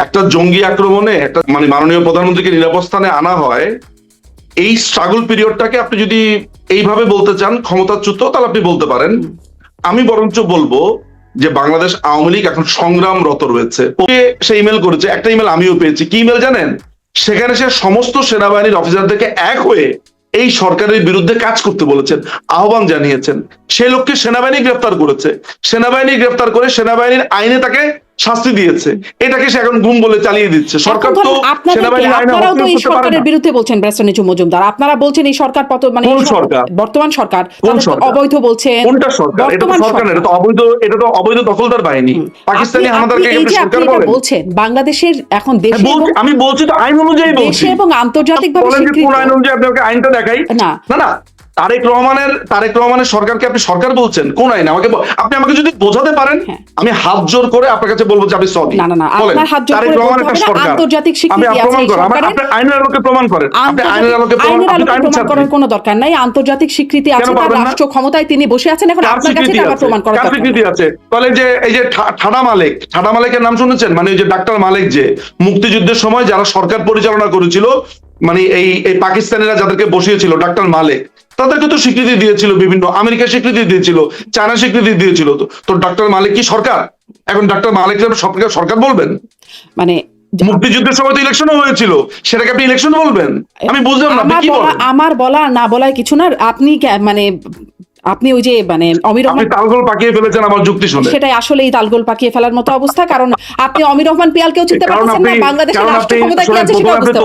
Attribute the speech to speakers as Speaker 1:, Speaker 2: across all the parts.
Speaker 1: একটা জঙ্গি আক্রমণে একটা মানে মাননীয় প্রধানমন্ত্রীকে নিরাপদ স্থানে আনা হয়, এই স্ট্রাগল পিরিয়ডটাকে আপনি যদি এইভাবে বলতে চান ক্ষমতাচ্যুত, তাহলে আপনি বলতে পারেন। আমি বরঞ্চ বলবো যে বাংলাদেশ আওয়ামী লীগ এখন সংগ্রামরত রয়েছে। সে ইমেল করেছে, একটা ইমেল আমিও পেয়েছি। কি ইমেল জানেন? সেখানে সে সমস্ত সেনাবাহিনীর অফিসারদেরকে এক হয়ে এই সরকারের বিরুদ্ধে কাজ করতে বলেছেন, আহ্বান জানিয়েছেন। সে লোককে সেনাবাহিনী গ্রেফতার করেছে, সেনাবাহিনী গ্রেফতার করে সেনাবাহিনীর আইনে তাকে শাস্তি দিয়েছে। এটাকে সে এখন গুম বলে চালিয়ে দিচ্ছে। সরকার তো সেনাবাহিনীর আইনে
Speaker 2: আপনারাও তো এই সরকারের বিরুদ্ধে বলছেন ব্যারিস্টার নিচু মজুমদার, আপনারা বলছেন এই সরকার মানে বর্তমান সরকার অবৈধ বলছেন।
Speaker 1: কোনটা সরকার? এটা তো সরকার না, এটা তো অবৈধ, এটা তো অবৈধ দখলদার বাহিনী। পাকিস্তানি হানাদারকে সরকার বলছেন।
Speaker 2: বাংলাদেশের এখন দেশে,
Speaker 1: আমি বলছি তো আইন অনুযায়ী বলছি,
Speaker 2: এবং আন্তর্জাতিকভাবে
Speaker 1: স্বীকৃত কোন আইন অনুযায়ী আপনাকে আইনটা দেখাই। না না, তারেক রহমানের সরকারকে আপনি সরকার বলছেন কোন আইন? আপনি আমাকে যদি বোঝাতে পারেন, আমি হাত জোর করে আপনার কাছে বলবো যে আপনি সরি।
Speaker 2: না না না, আপনার হাত জোর করে বলতে হবে না, আন্তর্জাতিক স্বীকৃতি আছে এই সরকারের।
Speaker 1: আপনি আইনের আলোকে প্রমাণ করেন, আপনি আইনের আলোকে
Speaker 2: প্রমাণ করার কোনো দরকার নাই। আন্তর্জাতিক স্বীকৃতি আছে, তার রাষ্ট্র ক্ষমতায় তিনি বসে আছেন, এখন আপনার কাছে টাকা প্রমাণ করার দরকার
Speaker 1: স্বীকৃতি আছে। তাহলে যে এই যে ঠাডা মালেকের নাম শুনেছেন? মানে ওই যে ডাক্তার মালেক, যে মুক্তিযুদ্ধের সময় যারা সরকার পরিচালনা করেছিল, মানে এই পাকিস্তানিরা যাদেরকে বসিয়েছিল, ডাক্তার মালেক, তাদেরকে তো স্বীকৃতি দিয়েছিল বিভিন্ন, আমেরিকা স্বীকৃতি দিয়েছিল, চায়না স্বীকৃতি দিয়েছিল। তো ডক্টর মালিক কি সরকার? এখন ডক্টর মালিক সরকার বলবেন?
Speaker 2: মানে
Speaker 1: মুক্তিযুদ্ধের সময় তো ইলেকশনও হয়েছিল, সেটাকে আপনি ইলেকশন বলবেন? আমি বুঝলাম না আপনি কি বলেন।
Speaker 2: আমার বলা না বলায় কিছু না। আপনি মানে আপনি ওই যে মানে অমির রহমান
Speaker 1: তালগোল পাকিয়ে ফেলেছেন আমার যুক্তি শুনে।
Speaker 2: সেটাই আসলেই তালগোল পাকিয়ে ফেলার মতো অবস্থা। কারণ আপনি অমির রহমান পিয়ালকেও চিনতে পারছেন না, বাংলাদেশের রাষ্ট্র ক্ষমতায় কি আছে সেটা বুঝতে পারছেন।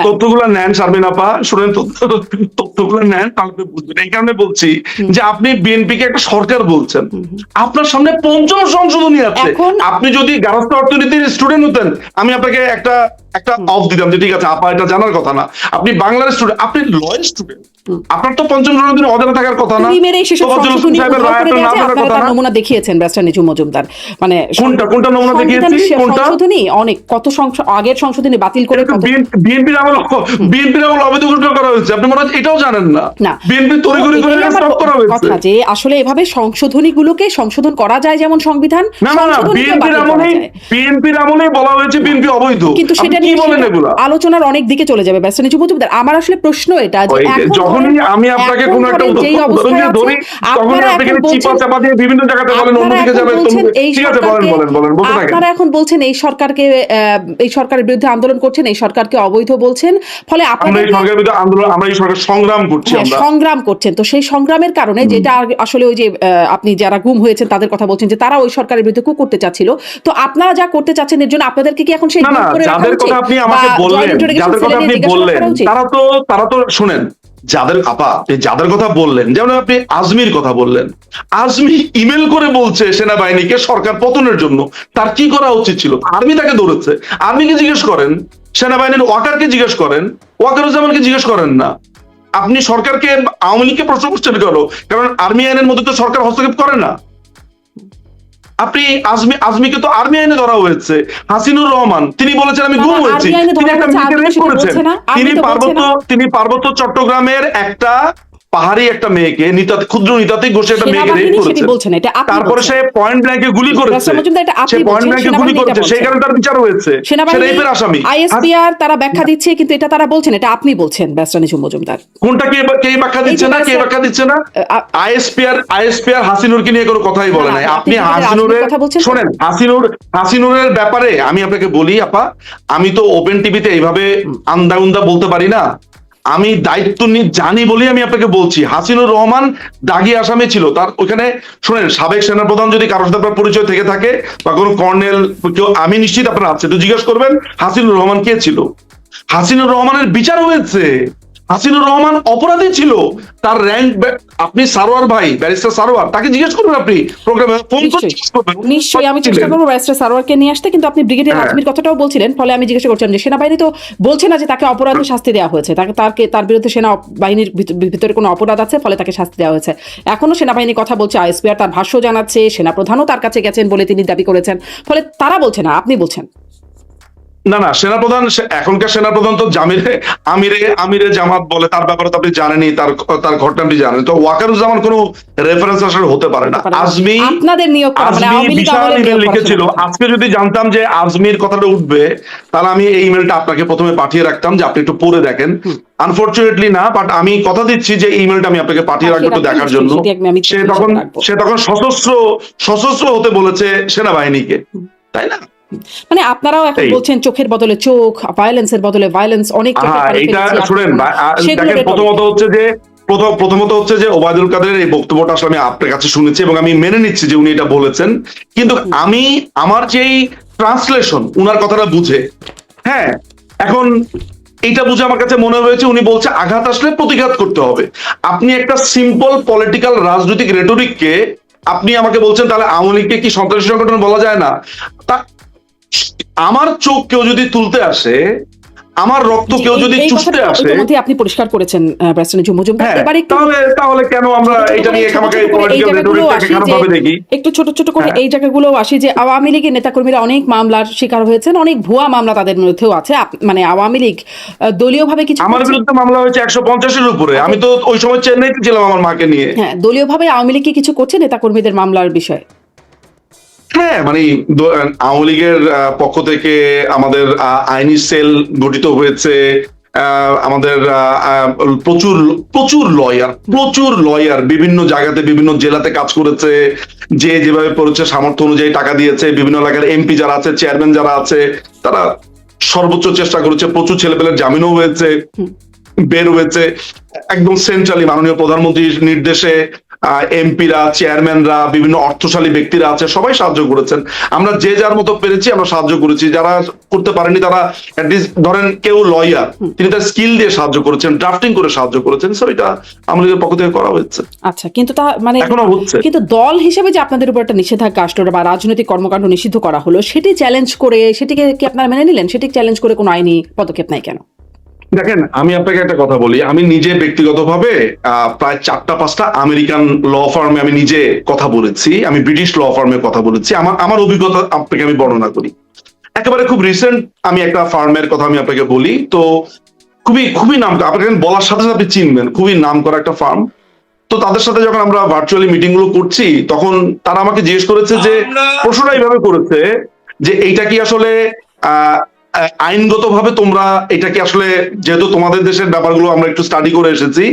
Speaker 1: তথ্যগুলো নেন শারমিন আপা, শুনেন, তথ্যগুলো নেন, তাহলে বুঝবেন। এই কারণে বলছি যে আপনি বিএনপিকে একটা সরকার বলছেন, আপনার সামনে পঞ্চম সংশোধনী আছে। আপনি যদি গার্হস্থ্য অর্থনীতির স্টুডেন্ট হতেন, আমি আপনাকে একটা অফ দিতাম যে ঠিক আছে আপা, এটা জানার কথা না। আপনি বাংলার স্টুডেন্ট, আপনি লয়ের স্টুডেন্ট, আপনার তো পঞ্চম সংশোধনী অজানা থাকার কথা না।
Speaker 2: নমুনা দেখিয়েছেন ব্যারিস্টার নিচু মজুমদার। মানে
Speaker 1: কোনটা নমুনা দেখিয়েছি?
Speaker 2: সংশোধনী অনেক, কত আগের সংশোধনী বাতিল করে
Speaker 1: বিএনপির আমল অবৈধ ঘোষণা করা হয়েছে। আপনি মনে হয় এটাও জানেন না? বিএনপি তড়িঘড়ি করে স্টপ করা হয়েছে।
Speaker 2: কথা যে আসলে এভাবে সংশোধনীগুলোকে সংশোধন করা যায়, যেমন সংবিধান।
Speaker 1: না না না, বিএনপির আমলে বলা হয়েছে বিএনপি অবৈধ, কিন্তু সেটা নিয়ে
Speaker 2: আলোচনার অনেক দিকে চলে যাবে ব্যারিস্টার নিচু মজুমদার। আমার আসলে প্রশ্ন এটা যে
Speaker 1: যখনই আমি আপনাকে কোন একটা উদাহরণ দিয়ে ধরি, তখন আপনি চিপা চাপা দিয়ে বিভিন্ন জায়গাতে বলেন অন্যদিকে যাবেন। ঠিক আছে, বলেন বলতে থাকেন।
Speaker 2: আপনারা এখন বলছেন এই সরকারকে, এই সরকারের বিরুদ্ধে আন্দোলন করছেন, এই সরকারকে অবৈধ বলছেন। ফলে
Speaker 1: আমরা এই সরকারের বিরুদ্ধে আন্দোলন, আমরা এই সরকার সংগ্রাম করছি, আমরা
Speaker 2: সংগ্রাম করছেন। তো সেই সংগ্রামের কারণে যেটা আসলে ওই যে আপনি যারা গুম হয়েছেন তাদের কথা বলছেন যে তারা ওই সরকারের বিরুদ্ধে কু করতে চাচ্ছিল, তো আপনারা যা করতে চাচ্ছেন এর জন্য আপনাদেরকে কি এখন সেই
Speaker 1: যাদের কথা আপনি আমাকে বললেন, যাদের কথা আপনি বললেন, তারা তো শুনেন, যাদের কথা বললেন, যেমন আপনি আজমির কথা বললেন, আজমি ইমেল করে বলছে সেনাবাহিনীকে সরকার পতনের জন্য। তার কি করা উচিত ছিল? আর্মি তাকে ধরেছে, আর্মিকে জিজ্ঞেস করেন, সেনাবাহিনীর ওয়াকারকে জিজ্ঞেস করেন, ওয়াকারুজ্জামানকে জিজ্ঞেস করেন না। আপনি সরকারকে, আওয়ামী লীগকে প্রশ্ন করছেন কেন? কারণ আর্মি আইনের মধ্যে তো সরকার হস্তক্ষেপ করে না। আপনি আজমিকে তো আর্মি আইনে ধরা হয়েছে। হাসিনুর রহমান তিনি বলেছেন আমি গুম হয়েছি, তিনি একটা মেয়েকে রেপ করেছেন। তিনি পার্বত্য চট্টগ্রামের একটা পাহাড়ি একটা মেয়েকে, ক্ষুদ্র নিতাতি ঘোষে একটা মেয়েকে রেপ করেছেন। তারপরে সে পয়েন্ট ব্ল্যাঙ্কে গুলি করেছে, সে পয়েন্ট ব্ল্যাঙ্কে গুলি করেছে, সেই কারণে তার বিচার হয়েছে, সে রেপের আসামি।
Speaker 2: আইএসপিআর তারা ব্যাখ্যা দিচ্ছে, কিন্তু এটা তারা বলছেন, এটা আপনি বলছেন ব্যারিস্টার নিচু মজুমদার।
Speaker 1: কোনটা কে ব্যাখ্যা দিচ্ছে না, কে ব্যাখ্যা দিচ্ছে না? আইএসপিআর হাসিনুরকে নিয়ে কোনো কথাই বলে নাই। আপনি হাসিনুরের শোনেন, হাসিনুরের ব্যাপারে আমি আপনাকে বলি আপা, আমি তো ওপেন টিভিতে এইভাবে আন্দা উন্দা বলতে পারি না। আমি দায়িত্ব নিয়ে জানি বলি আমি আপনাকে বলছি, হাসিনুর রহমান দাগি আসামি ছিল। তার ওখানে শোনেন, সাবেক সেনাপ্রধান যদি কারোর সাথে আপনার পরিচয় থেকে থাকে বা কোনো কর্নেল কেউ, আমি নিশ্চিত আপনার আছে, তো জিজ্ঞেস করবেন হাসিনুর রহমান কে ছিল। হাসিনুর রহমানের বিচার হয়েছে, হাসিনুর রহমান অপরাধী ছিল। তার র্যাঙ্ক, আপনি সারোয়ার ভাই, ব্যারিস্টার সারোয়ার, তাকে জিজ্ঞেস করবেন, আপনি প্রোগ্রামে ফোন করে জিজ্ঞেস করবেন।
Speaker 2: নিশ্চয়ই আমি চেষ্টা করবো ব্যারিস্টার সারোয়ারকে নিয়ে আসতে, কিন্তু আপনি ব্রিগেডিয়ার আজমির কথাটাও বলছিলেন, ফলে আমি জিজ্ঞাসা করছিলাম যে সেনাবাহিনী তো বলছে না যে তাকে অপরাধে শাস্তি দেওয়া হয়েছে, তার বিরুদ্ধে সেনাবাহিনীর ভিতরে কোনো অপরাধ আছে, ফলে তাকে শাস্তি দেওয়া হয়েছে। এখনো সেনাবাহিনী কথা বলছে, আইএসপিআর তার ভাষ্য জানাচ্ছে, সেনাপ্রধানও তার কাছে গেছেন বলে তিনি দাবি করেছেন, ফলে তারা বলছে না, আপনি বলছেন।
Speaker 1: না না, সেনাপ্রধান এখনকার সেনাপ্রধান তো আমিরে আমিরে জামাত বলে, তার ব্যাপারে তো আপনি জানেনই, তার তার ঘটনা আপনি জানেন। তো ওয়াকারুজ্জামান কোনো রেফারেন্স আসলে হতে পারে না। আজমি
Speaker 2: আপনাদের নিয়োগ করা মানে
Speaker 1: আজমি
Speaker 2: আওয়ামী লীগ
Speaker 1: বিশাল
Speaker 2: আমলে
Speaker 1: ইমেল
Speaker 2: নিয়োগ করা
Speaker 1: লিখেছিল।
Speaker 2: সেনাপ্রধান।
Speaker 1: আজকে যদি জানতাম যে আজমির কথাটা উঠবে, তাহলে আমি এই ইমেলটা আপনাকে প্রথমে পাঠিয়ে রাখতাম যে আপনি একটু পড়ে দেখেন। আনফরচুনেটলি না, বাট আমি কথা দিচ্ছি যে ইমেলটা আমি আপনাকে পাঠিয়ে রাখবো একটু দেখার জন্য। সে তখন সশস্ত্র হতে বলেছে সেনাবাহিনীকে, তাই না?
Speaker 2: মানে আপনারাও এখন বলছেন চোখের বদলে চোখ, ভায়োলেন্সের বদলে ভায়োলেন্স, অনেক চোখের পানি
Speaker 1: এইটা
Speaker 2: ফেলেছি।
Speaker 1: শুনেন, দেখেন প্রথমত হচ্ছে যে ওবায়দুল কাদেরের এই বক্তব্যটা আসলে আমি আপনার কাছে শুনেছি এবং আমি মেনে নিচ্ছি যে উনি এটা বলেছেন, কিন্তু আমি আমার যেই ট্রান্সলেশন উনার কথাটা বুঝে, হ্যাঁ, এখন এইটা বুঝে আমার কাছে মনে হয়েছে উনি বলছে আঘাত আসলে প্রতিঘাত করতে হবে। আপনি একটা সিম্পল পলিটিক্যাল রাজনৈতিক রেটরিককে আপনি আমাকে বলছেন তাহলে আওয়ামী লীগকে কি সন্ত্রাসী সংগঠন বলা যায় না? তা আমার চোখ কেউ যদি তুলতে আসে, আমার রক্ত কেউ যদি চুষতে আসে,
Speaker 2: আপনি পরিষ্কার করেছেন ব্যারিস্টার মজুমদার। এবারে
Speaker 1: তাহলে কেন আমরা এটা নিয়ে পলিটিক্যাল রেটরিকটাকে খারাপভাবে দেখি?
Speaker 2: একটু ছোট ছোট করে এই জায়গাগুলো আসি যে আওয়ামী লীগের নেতাকর্মীরা অনেক মামলার শিকার হয়েছেন, অনেক ভুয়া মামলা তাদের মধ্যেও আছে। মানে আওয়ামী লীগ দলীয়ভাবে কিছু,
Speaker 1: আমার বিরুদ্ধে মামলা হয়েছে 150-এর উপরে। আমি তো ওই সময় চেন্নাইতে ছিলাম আমার মাকে নিয়ে।
Speaker 2: হ্যাঁ, দলীয়ভাবে আওয়ামী লীগ কি কিছু করছে নেতাকর্মীদের মামলার বিষয়ে?
Speaker 1: হ্যাঁ, মানে আওয়ামী লীগের পক্ষ থেকে আমাদের আইনি সেল গঠিত হয়েছে। আমাদের প্রচুর লয়ার বিভিন্ন জায়গাতে বিভিন্ন জেলাতে কাজ করেছে, যে যেভাবে পড়েছে সামর্থ্য অনুযায়ী টাকা দিয়েছে। বিভিন্ন এলাকার এমপি যারা আছে, চেয়ারম্যান যারা আছে, তারা সর্বোচ্চ চেষ্টা করেছে। প্রচুর ছেলেপেলের জামিনও হয়েছে, বের হয়েছে। একদম সেন্ট্রালি মাননীয় প্রধানমন্ত্রীর নির্দেশে এমপিরা, চেয়ারম্যানরা, বিভিন্ন অর্থশালী ব্যক্তিরা আছে, সবাই সাহায্য করেছেন। আমরা যে যার মতো পেরেছি আমরা সাহায্য করেছি। যারা করতে পারেনি তারা অ্যাটলিস্ট ধরেন কেউ লয়ার, তিনি তার স্কিল দিয়ে সাহায্য করেছেন, ড্রাফটিং করে সাহায্য করেছেন। সো এটা আমাদের পক্ষ থেকে করা হয়েছে।
Speaker 2: আচ্ছা, কিন্তু তা মানে
Speaker 1: এখনো হচ্ছে।
Speaker 2: কিন্তু দল হিসেবে যে আপনাদের উপর একটা নিষেধাজ্ঞা আসলো বা রাজনৈতিক কর্মকাণ্ড নিষিদ্ধ করা হলো, সেটি চ্যালেঞ্জ করে, সেটিকে কি আপনারা মেনে নিলেন? সেটি চ্যালেঞ্জ করে কোনো আইনি পদক্ষেপ নাই কেন?
Speaker 1: দেখেন, আমি আপনাকে একটা কথা বলি। আমি নিজে ব্যক্তিগতভাবে প্রায় 4-5টা আমেরিকান ল ফার্মে আমি নিজে কথা বলেছি। আমি ব্রিটিশ ল ফার্মে কথা বলেছি। আমার অভিজ্ঞতা আপনাকে আমি বর্ণনা করি। একেবারে খুব রিসেন্ট আমি একটা ফার্মের কথা আমি আপনাকে বলি। তো খুবই নাম, আপনাকে বলার সাথে সাথে আপনি চিনবেন, খুবই নাম করা একটা ফার্ম। তো তাদের সাথে যখন আমরা ভার্চুয়ালি মিটিং গুলো করছি, তখন তারা আমাকে জিজ্ঞেস করেছে যে, প্রশ্নটা এইভাবে করেছে যে এইটা কি আসলে আইনগতভাবে তোমরা এটা কি আসলে, যেহেতু তোমাদের দেশের ব্যাপারগুলো আমরা একটু স্টাডি করে এসেছি,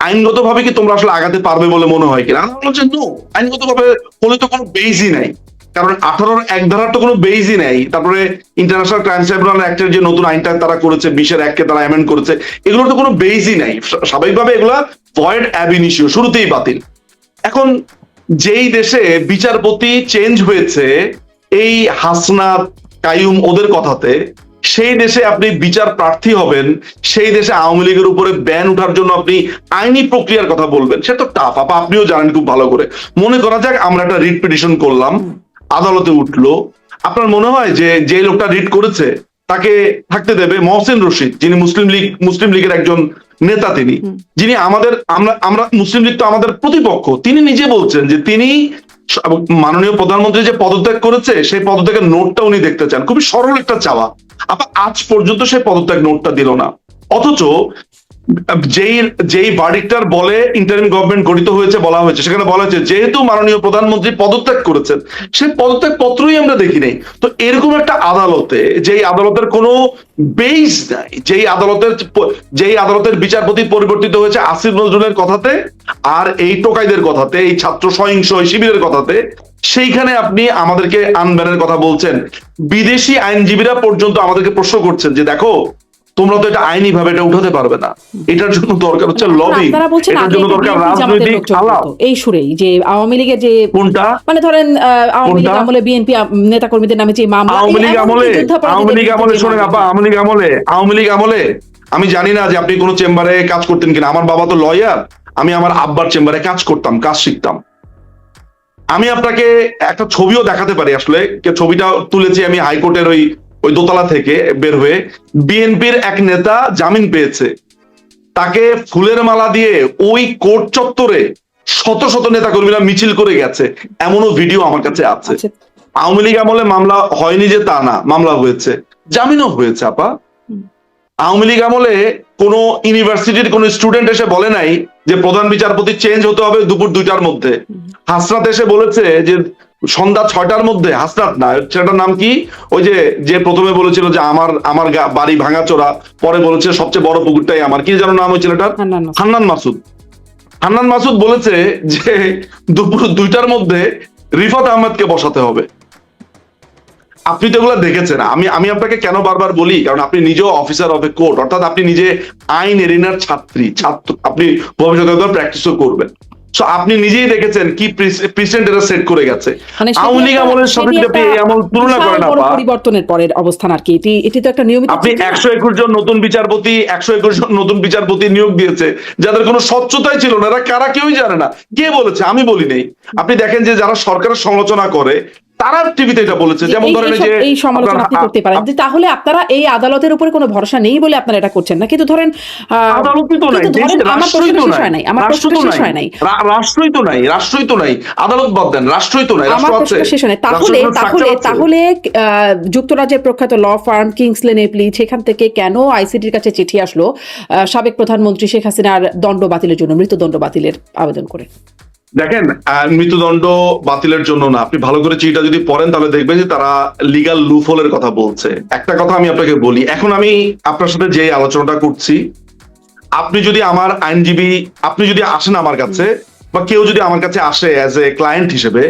Speaker 1: আইনগতভাবে কি তোমরা আসলে আগাতে পারবে বলে মনে হয় কিনা? আমি বলছি নো, আইনগতভাবে হলে তো কোনো বেইজই নাই, কারণ 18-র 1 ধারার তো কোনো বেইজই নাই। তারপরে ইন্টারন্যাশনাল ক্রাইম ট্রাইব্যুনাল অ্যাক্টের যে নতুন আইনটা তারা করেছে, 20-এর 1-কে তারা অ্যামেন্ড করেছে, এগুলোর তো কোনো বেইজই নাই। স্বাভাবিকভাবে এগুলা ভয়েড অ্যাব ইনিশিও, শুরুতেই বাতিল। এখন যেই দেশে বিচারপতি চেঞ্জ হয়েছে এই হাসনাত, কাইয়ুম ওদের কথাতে, সেই দেশে আপনি বিচার প্রার্থী হবেন, সেই দেশে আওয়ামী লীগের উপরে ব্যান উঠার জন্য আপনি আইনি প্রক্রিয়ার কথা বলবেন, সে তো টাফ। আপনিও জানেন খুব ভালো করে। মনে করা যাক আমরা একটা রিট পিটিশন করলাম, আদালতে উঠলো। আপনার মনে হয় যে লোকটা রিট করেছে তাকে থাকতে দেবে? মহসিন রশিদ, যিনি মুসলিম লীগের একজন নেতা, যিনি আমরা মুসলিম লীগ তো আমাদের প্রতিপক্ষ, তিনি নিজে বলছেন যে তিনি মাননীয় প্রধানমন্ত্রী যে পদত্যাগ করেছে সেই পদত্যাগের নোটটা উনি দেখতে চান। খুবই সরল একটা চাওয়া। আজ পর্যন্ত সেই পদত্যাগ নোটটা দিল না। অথচ যেই ভার্ডিক্টার বলে ইন্টারিম গভর্নমেন্ট গঠিত হয়েছে বলা হয়েছে, সেখানে বলা হয়েছে যেহেতু মাননীয় প্রধানমন্ত্রী পদত্যাগ করেছেন, সেই পদত্যাগ পত্রই আমরা দেখি নাই। তো এরকম একটা আদালতে, যেই আদালতের কোনো বেইস নাই, যেই আদালতের বিচারপতি পরিবর্তিত হয়েছে আসিফ নজরুলের কথাতে আর এই টোকাইদের কথাতে, এই ছাত্র সহিংস শিবিরের কথাতে, সেইখানে আপনি আমাদেরকে আনব্যানের কথা বলছেন। বিদেশি আইনজীবীরা পর্যন্ত আমাদেরকে প্রশ্ন করছেন যে দেখো, তোমরা তো এটা আইনি ভাবে এটা উঠাতে পারবে না, এটার জন্য দরকার হচ্ছে লবি, এটার জন্য দরকার রাজনৈতিক আলাপ।
Speaker 2: এই সুরেই যে আওয়ামী লীগের যে
Speaker 1: কোনটা,
Speaker 2: মানে ধরেন আওয়ামী লীগ আমলে বিএনপি নেতাকর্মীদের নামে যে মামলা,
Speaker 1: আওয়ামী লীগ আমলে শোনেন আপা, আওয়ামী লীগ আমলে আমি জানি না যে আপনি কোন চেম্বারে কাজ করতেন কিনা। আমার বাবা তো লয়ার, আমি আমার আব্বার চেম্বারে কাজ করতাম, কাজ শিখতাম। আমি আপনাকে একটা ছবিও দেখাতে পারি। আসলে ছবিটা তুলেছি আমি হাইকোর্টের ওই দোতলা থেকে বের হয়ে। বিএনপির এক নেতা জামিন পেয়েছে, তাকে ফুলের মালা দিয়ে ওই কোর্ট চত্বরে শত শত নেতা কর্মীরা মিছিল করে গেছে, এমনও ভিডিও আমার কাছে আছে। আওয়ামী লীগ আমলে মামলা হয়নি যে তা না, মামলা হয়েছে। জামিনও হয়েছে আপা। আওয়ামী লীগ আমলে কোন ইউনিভার্সিটির কোন স্টুডেন্ট এসে বলে নাই যে প্রধান বিচারপতি চেঞ্জ হতে হবে দুপুর 2টার মধ্যে। হাসনাত এসে বলেছে যে সন্ধ্যা 6টার মধ্যে, হাসনাত না, সেটার নাম কি, ওই যে প্রথমে বলেছিল যে আমার বাড়ি ভাঙাচোরা, পরে বলেছে সবচেয়ে বড় পুকুরটাই আমার, কি যেন নাম হয়েছিল এটার, হান্নান মাসুদ। হান্নান মাসুদ বলেছে যে দুপুর 2টার মধ্যে রিফাত আহমেদকে বসাতে হবে। আপনি তো এগুলো দেখেছেন। আমি আপনাকে কেন বারবার বলি, কারণ আপনি নিজেও অফিসার অফ এ কোর্ট, অর্থাৎ আপনি নিজে আইন এরিনার ছাত্র, আপনি ভবিষ্যতে প্র্যাকটিসও করবেন। সো আপনি নিজেই দেখেছেন কি প্রেসিডেন্ট এরা সেট করে গেছে। আওয়ামী লীগ আমলের সাথে যদি আপনি এই আমল তুলনা করেন,
Speaker 2: পরিবর্তনের পরের অবস্থান আর কি, এটি তো একটা নিয়মিত।
Speaker 1: আপনি 121 জন নতুন বিচারপতি নিয়োগ দিয়েছে, যাদের কোনো স্বচ্ছতাই ছিল না। এরা কারা কেউই জানে না। কে বলেছে? আমি বলি নাই। আপনি দেখেন যে যারা সরকারের সমালোচনা করে তারা টিভিতে এটা বলেছে, যেমন ধরেন যে
Speaker 2: এই সমালোচনা আপনি করতে পারেন, তাহলে আপনারা এই আদালতের উপরে কোনো ভরসা নেই বলে আপনারা এটা করছেন না। কিন্তু ধরেন
Speaker 1: আদালতই তো নাই,
Speaker 2: রাষ্ট্রই
Speaker 1: তো নাই, আদালত বাদ দেন, রাষ্ট্রই তো নাই, রাষ্ট্র আছে।
Speaker 2: তাহলে যুক্তরাজ্যের প্রখ্যাত ল ফার্ম কিংসলে নেপলি, সেখান থেকে কেন আইসিটির কাছে চিঠি আসলো সাবেক প্রধানমন্ত্রী শেখ হাসিনার দণ্ড বাতিলের জন্য, মৃত্যুদণ্ড বাতিলের আবেদন করে?
Speaker 1: দেখেন, মৃত্যুদণ্ড বাতিলের জন্য না, আপনি ভালো করে চিঠিটা যদি পড়েন তাহলে দেখবেন যে তারা লিগ্যাল লুফহোলের কথা বলছে। একটা কথা আমি আপনাকে বলি, এখন আমি আপনার সাথে যে আলোচনাটা করছি, আপনি যদি আমার আইনজীবী, আপনি যদি আসেন আমার কাছে, বা কেউ যদি আমার কাছে আসে অ্যাজ এ ক্লায়েন্ট হিসেবে,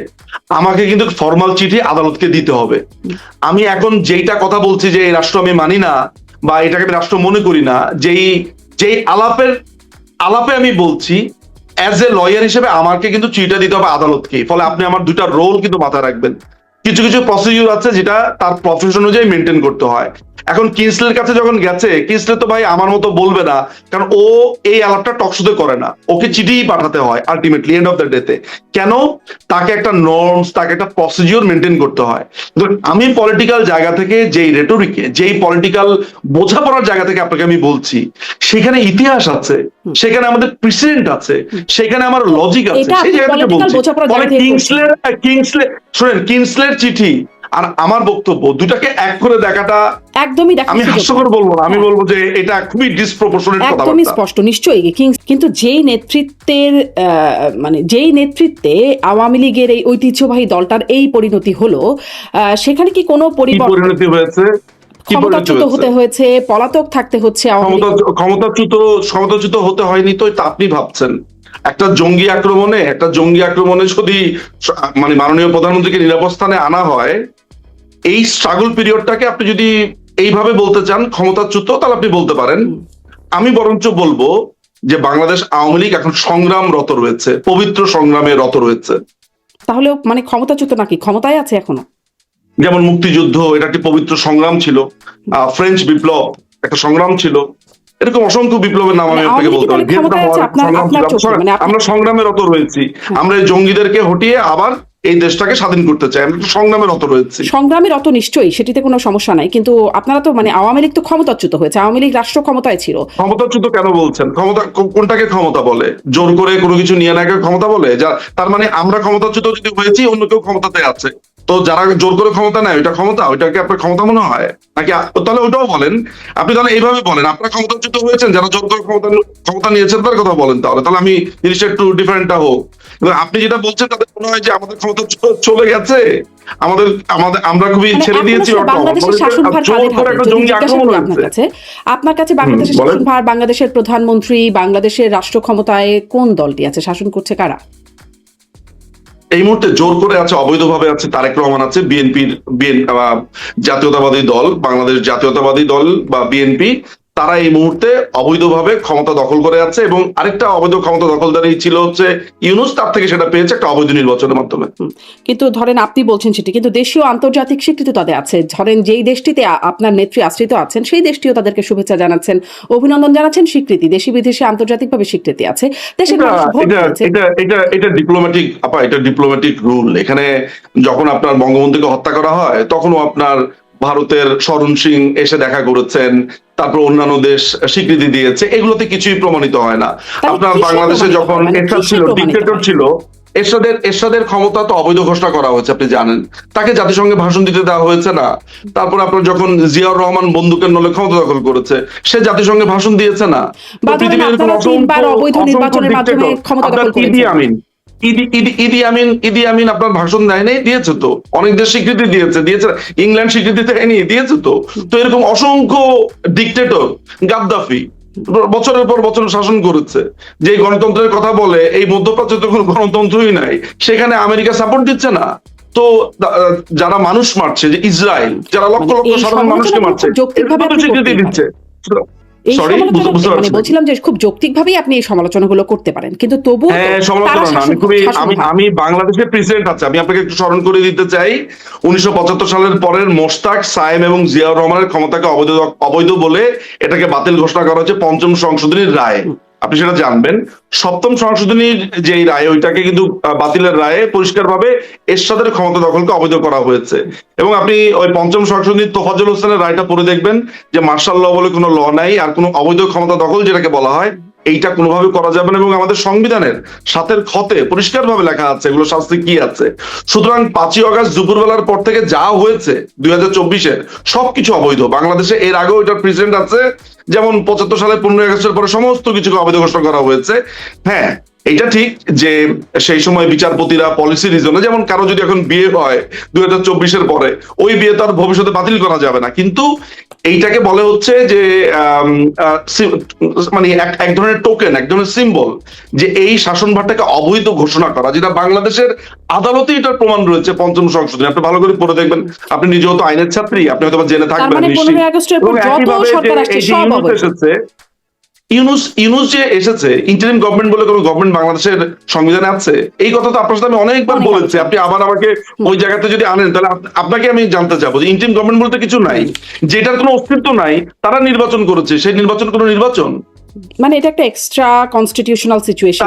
Speaker 1: আমাকে কিন্তু ফরমাল চিঠি আদালতকে দিতে হবে। আমি এখন যেইটা কথা বলছি যে এই রাষ্ট্র আমি মানি না বা এটাকে আমি রাষ্ট্র মনে করি না, যেই আলাপে আমি বলছি, অ্যাজ এ লয়ার হিসেবে আমাকে কিন্তু চিঠিটা দিতে হবে আদালতকে। ফলে আপনি আমার দুইটা রোল কিন্তু মাথায় রাখবেন। কিছু কিছু প্রসিডিউর আছে যেটা তার প্রফেশন অনুযায়ী মেনটেন করতে হয়। এখন কিংসলের কাছে যখন গেছে, কিংসলে তো ভাই আমার মতো বলবে না, কারণ ও এই আলাপটা টকশোতে করে না, ওকে চিঠিই পাঠাতে হয় আলটিমেটলি এন্ড অফ দ্য ডেতে। কেন? তাকে একটা নর্মস, তাকে একটা প্রসিডিউর মেনটেন করতে হয়। আমি পলিটিক্যাল জায়গা থেকে যেই রেটরিকে, যেই পলিটিক্যাল বোঝাপড়ার জায়গা থেকে আপনাকে আমি বলছি, সেখানে ইতিহাস আছে, সেখানে আমাদের প্রেসিডেন্ট আছে, সেখানে আমার লজিক আছে, সেই জায়গা থেকে বলছি। কিংসলের চিঠি আর আমার বক্তব্য দুটাকে এক করে দেখাটা
Speaker 2: একদমই,
Speaker 1: আমি হাস্যকর বলবো না, আমি বলবো যে এটা খুবই ডিসপ্রপোর্শনেট কথা।
Speaker 2: একদমই স্পষ্ট, নিশ্চয়ই। কিন্তু যেই নেতৃত্বে আওয়ামী লীগের এই ঐতিহ্যবাহী দলটার এই পরিণতি হলো, সেখানে কি কোনো
Speaker 1: পরিণতি হয়েছে?
Speaker 2: ক্ষমতাচ্যুত হতে হয়েছে, পলাতক থাকতে হচ্ছে?
Speaker 1: ক্ষমতাচ্যুত হতে হয়নি তো আপনি ভাবছেন। একটা জঙ্গি আক্রমণে যদি মানে মাননীয় প্রধানমন্ত্রীকে নিরাপদ স্থানে আনা হয়, এই স্ট্রাগল পিরিয়ডটাকে আপনি যদি এইভাবে বলতে চান ক্ষমতাচ্যুত, তাহলে আপনি বলতে পারেন। আমি বরঞ্চ বলবো যে বাংলাদেশ আওয়ামী লীগ এখন সংগ্রামরত রয়েছে, পবিত্র সংগ্রামে রত রয়েছে।
Speaker 2: তাহলে মানে ক্ষমতাচ্যুত নাকি ক্ষমতায় আছে এখনো?
Speaker 1: যেমন মুক্তিযুদ্ধ, এটা একটি পবিত্র সংগ্রাম ছিল। ফ্রেঞ্চ বিপ্লব একটা সংগ্রাম ছিল। এরকম অসংখ্য বিপ্লবের নাম আমি আপনাকে বলতে পারি। আমরা সংগ্রামে রত রয়েছি। আমরা এই জঙ্গিদেরকে হটিয়ে আবার এই দেশটাকে স্বাধীন করতে চাই। আমরা সংগ্রামে রত রয়েছি।
Speaker 2: সংগ্রামে রত নিশ্চয়ই, সেটিতে কোনো সমস্যা নাই। কিন্তু আপনারা তো মানে আওয়ামী লীগ তো ক্ষমতাচ্যুত হয়েছে, আওয়ামী লীগ রাষ্ট্র ক্ষমতায় ছিল।
Speaker 1: ক্ষমতাচ্যুত কেন বলছেন? ক্ষমতা কোনটাকে ক্ষমতা বলে? জোর করে কোনো কিছু নিয়ে না ক্ষমতা বলে? তার মানে আমরা ক্ষমতাচ্যুত যদি হয়েছি, অন্য কেউ ক্ষমতাতে আছে। তো যারা জোর করে ক্ষমতা নেয় ওইটা ক্ষমতা? ওইটাকে আপনার ক্ষমতা মনে হয় নাকি? তাহলে ওটাও বলেন। আপনি তাহলে এইভাবে বলেন আপনারা ক্ষমতাচ্যুত হয়েছেন, যারা জোর করে ক্ষমতা নিয়েছেন তার কথা বলেন। তাহলে আমি জিনিসটা একটু ডিফারেন্টটা হোক। আপনি যেটা বলছেন তাদের মনে হয় যে আমাদের ক্ষমতা চলে গেছে, আমরা খুবই ছেড়ে দিয়েছি।
Speaker 2: আপনার কাছে বাংলাদেশের শাসনভার, বাংলাদেশের প্রধানমন্ত্রী, বাংলাদেশের রাষ্ট্র ক্ষমতায় কোন দলটি আছে? শাসন করছে কারা
Speaker 1: এই মুহূর্তে? জোর করে আছে, অবৈধভাবে আছে তারেক রহমান আছে, জাতীয়তাবাদী দল, বাংলাদেশ জাতীয়তাবাদী দল বা বিএনপি, তারা এই মুহূর্তে অবৈধভাবে ক্ষমতা দখল করে আছে। এবং আরেকটা অবৈধ ক্ষমতা দখলদারি ছিল হচ্ছে ইউনূস, তার থেকে সেটা পেয়েছে একটা অবৈধ নির্বাচনের মাধ্যমে।
Speaker 2: কিন্তু ধরেন আপনি বলছেন সেটি, কিন্তু দেশীয় আন্তর্জাতিক স্বীকৃতি তাদের আছে। ধরেন যেই দেশটিতে আপনার নেত্রী আশ্রিত আছেন, সেই দেশটিও তাদেরকে শুভেচ্ছা জানাচ্ছেন, অভিনন্দন জানাচ্ছেন, স্বীকৃতি, দেশি বিদেশে আন্তর্জাতিকভাবে স্বীকৃতি আছে।
Speaker 1: এটা ডিপ্লোম্যাটিক এটা ডিপ্লোম্যাটিক রুল। এখানে যখন আপনার বঙ্গবন্ধুকে হত্যা করা হয়, তখনও আপনার ভারতের শরণ সিং এসে দেখা করেছেন, তারপর অন্যান্য দেশ স্বীকৃতি দিয়েছে। এগুলোতে কিছুই প্রমাণিত হয় না। আপনার বাংলাদেশে যখন এটা ছিল, ডিক্টেটর ছিল, এরশাদের ক্ষমতা তো অবৈধ ঘোষণা করা হয়েছে, আপনি জানেন। তাকে জাতিসংঘে ভাষণ দিতে দেওয়া হয়েছে না। তারপর আপনার যখন জিয়াউর রহমান বন্দুকের নলে ক্ষমতা দখল করেছে, সে জাতিসংঘে ভাষণ দিয়েছে না।
Speaker 2: বা
Speaker 1: তো
Speaker 2: ধরেন
Speaker 1: পৃথিবীর এরকম
Speaker 2: আপনারা 3 বার অবৈধ
Speaker 1: অসংখ্য
Speaker 2: নির্বাচনের মাধ্যমে
Speaker 1: dictator,
Speaker 2: ক্ষমতা
Speaker 1: আপনার
Speaker 2: দখল করেছেন।
Speaker 1: ইদি আমিন আপনার ভাষণ দেয় নাই, দিয়েছে তো। অনেক দেশ স্বীকৃতি দিয়েছে, ইংল্যান্ড স্বীকৃতি দেয়নি, দিয়েছে তো। তো এরকম অসংখ্য ডিক্টেটর, গাদ্দাফি বছরের পর বছর শাসন করেছে। যে গণতন্ত্রের কথা বলে, এই মধ্যপ্রাচ্যে তো কোনো গণতন্ত্রই নাই, সেখানে আমেরিকা সাপোর্ট দিচ্ছে না। তো যারা মানুষ মারছে, যে ইসরায়েল, যারা লক্ষ লক্ষ
Speaker 2: এই
Speaker 1: সাধারণ মানুষকে মারছে,
Speaker 2: যৌক্তিকভাবে
Speaker 1: এর তো
Speaker 2: আপনি
Speaker 1: স্বীকৃতি
Speaker 2: করতেই
Speaker 1: দিচ্ছে।
Speaker 2: এই
Speaker 1: সরি,
Speaker 2: সমালোচনা
Speaker 1: বুঝতে পারছি।
Speaker 2: বলছিলাম যে খুব যৌক্তিকভাবেই আপনি এই সমালোচনাগুলো করতে পারেন, কিন্তু তবুও তো
Speaker 1: হ্যাঁ,
Speaker 2: তারা
Speaker 1: সমালোচনা না,
Speaker 2: শাসন
Speaker 1: আমি বাংলাদেশের প্রেসিডেন্ট আছে, আমি আপনাকে একটু স্মরণ করে দিতে চাই। 1975 সালের পরের মোশতাক, সায়েম এবং জিয়াউর রহমানের ক্ষমতাকে অবৈধ বলে এটাকে বাতিল ঘোষণা করা হচ্ছে পঞ্চম সংশোধনীর রায়। আপনি সেটা জানবেন। সপ্তম সংশোধনীর যে রায়, ওইটাকে কিন্তু বাতিলের রায়ে পরিষ্কারভাবে এরশাদের ক্ষমতা দখলকে অবৈধ করা হয়েছে। এবং আপনি ওই পঞ্চম সংশোধনীর তোফাজ্জল হোসেনের রায়টা পড়ে দেখবেন যে মার্শাল ল বলে কোনো ল নাই, আর কোনো অবৈধ ক্ষমতা দখল যেটাকে বলা হয়, এইটা কোনোভাবে করা যাবে না। এবং আমাদের সংবিধানের 7 খতে পরিষ্কারভাবে লেখা আছে এগুলো শাস্তি কি আছে। সুতরাং 5ই আগস্ট দুপুরবেলার পর থেকে যা হয়েছে 2024-এর সবকিছু অবৈধ। বাংলাদেশে এর আগেও এটার প্রেসিডেন্ট আছে, যেমন 75 সালে 15ই আগস্টের পরে সমস্ত কিছুকে অবৈধ ঘোষণা করা হয়েছে। হ্যাঁ, এটা ঠিক যে সেই সময় বিচারপতিরা পলিসি রিজনে, যেমন কারো যদি এখন বিয়ে হয় 2024-এর পরে, ওই বিয়ে তো আর ভবিষ্যতে বাতিল করা যাবে না। কিন্তু এইটাকে বলে হচ্ছে যে মানে এক ধরনের টোকেন, এক ধরনের সিম্বল, যে এই শাসনভারটাকে অবৈধ ঘোষণা করা, যেটা বাংলাদেশের আদালতে এটার প্রমাণ রয়েছে পঞ্চম সংশোধনী। আপনি ভালো করে পড়ে দেখবেন। আপনি নিজেও তো আইনের ছাত্রী, আপনি হয়তো জেনে
Speaker 2: তার
Speaker 1: থাকবেন
Speaker 2: মানে 15ই আগস্টের পর যত সরকার আসছে সব অবৈধ।
Speaker 1: এসেছে, ইউনূস যে এসেছে, ইন্টারিম গভর্নমেন্ট বলে কোনো গভর্নমেন্ট বাংলাদেশের সংবিধানে আছে? এই কথা তো আপনার সাথে আমি অনেকবার বলেছি। আপনি আবার আমাকে ওই জায়গাতে যদি আনেন, তাহলে আপনাকে আমি জানতে চাবো যে ইন্টারিম গভর্নমেন্ট বলতে কিছু নাই, যেটার কোনো অস্তিত্ব নাই। তারা নির্বাচন করেছে, সেই নির্বাচন কোনো নির্বাচন?
Speaker 2: মানে এটা একটা এক্সট্রা কনস্টিটিউশনাল সিচুয়েশন।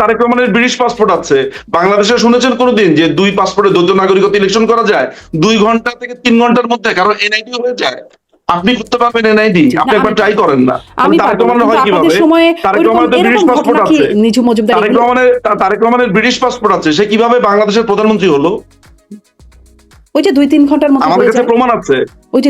Speaker 1: তারেক রহমানের ব্রিটিশ পাসপোর্ট আছে। বাংলাদেশে শুনেছেন কোনোদিন যে 2 পাসপোর্টে দ্বৈত নাগরিকত্ব ইলেকশন করা যায় 2 ঘন্টা থেকে 3 ঘন্টার মধ্যে? কারণ এনআইডি হয়ে যায়। আপনি করতে পারবেন এনআইডি? আপনি একবার ট্রাই করেন না। তারেক রহমানের হয় কিভাবে? তারেক রহমানের ব্রিটিশ পাসপোর্ট আছে। তারেক রহমানের ব্রিটিশ পাসপোর্ট আছে, সে কিভাবে বাংলাদেশের প্রধানমন্ত্রী হলো?
Speaker 2: ওই যে 2-3 ঘন্টার মধ্যে
Speaker 1: আমাদের কাছে প্রমাণ আছে।
Speaker 2: ওই যে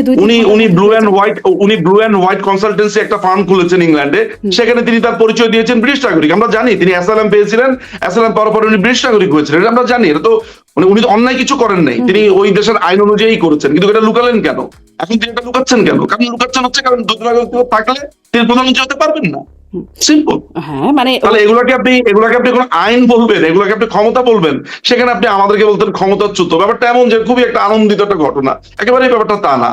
Speaker 1: উনি ব্লু এন্ড হোয়াইট কনসালটেন্সি একটা ফার্ম খুলেছেন ইংল্যান্ডে, সেখানে তিনি তার পরিচয় দিয়েছেন ব্রিটিশ নাগরিক। আমরা জানি তিনি অ্যাসাইলাম পেয়েছিলেন, অ্যাসাইলাম পাওয়ার পর উনি ব্রিটিশ নাগরিক হয়েছিলেন, এটা আমরা জানি। এটা তো উনি তো অন্যায় কিছু করেন নাই, তিনি ওই দেশের আইন অনুযায়ী করেছেন। কিন্তু এটা লুকালেন কেন? এখন তিনি এটা লুকাচ্ছেন কেন? কারণ লুকাচ্ছেন হচ্ছে কারণ দ্বৈত নাগরিকত্ব থাকলে তিনি প্রধানমন্ত্রী হতে পারবেন না। সিম্পল।
Speaker 2: হ্যাঁ, মানে
Speaker 1: তাহলে এগুলাকে আপনি কোন আইন বলবেন, এগুলাকে আপনি ক্ষমতা বলবেন, সেখানে আপনি আমাদেরকে বলতেন ক্ষমতাচ্যুত। ব্যাপারটা এমন যে খুবই একটা আনন্দিত একটা ঘটনা, একেবারে ব্যাপারটা তা না।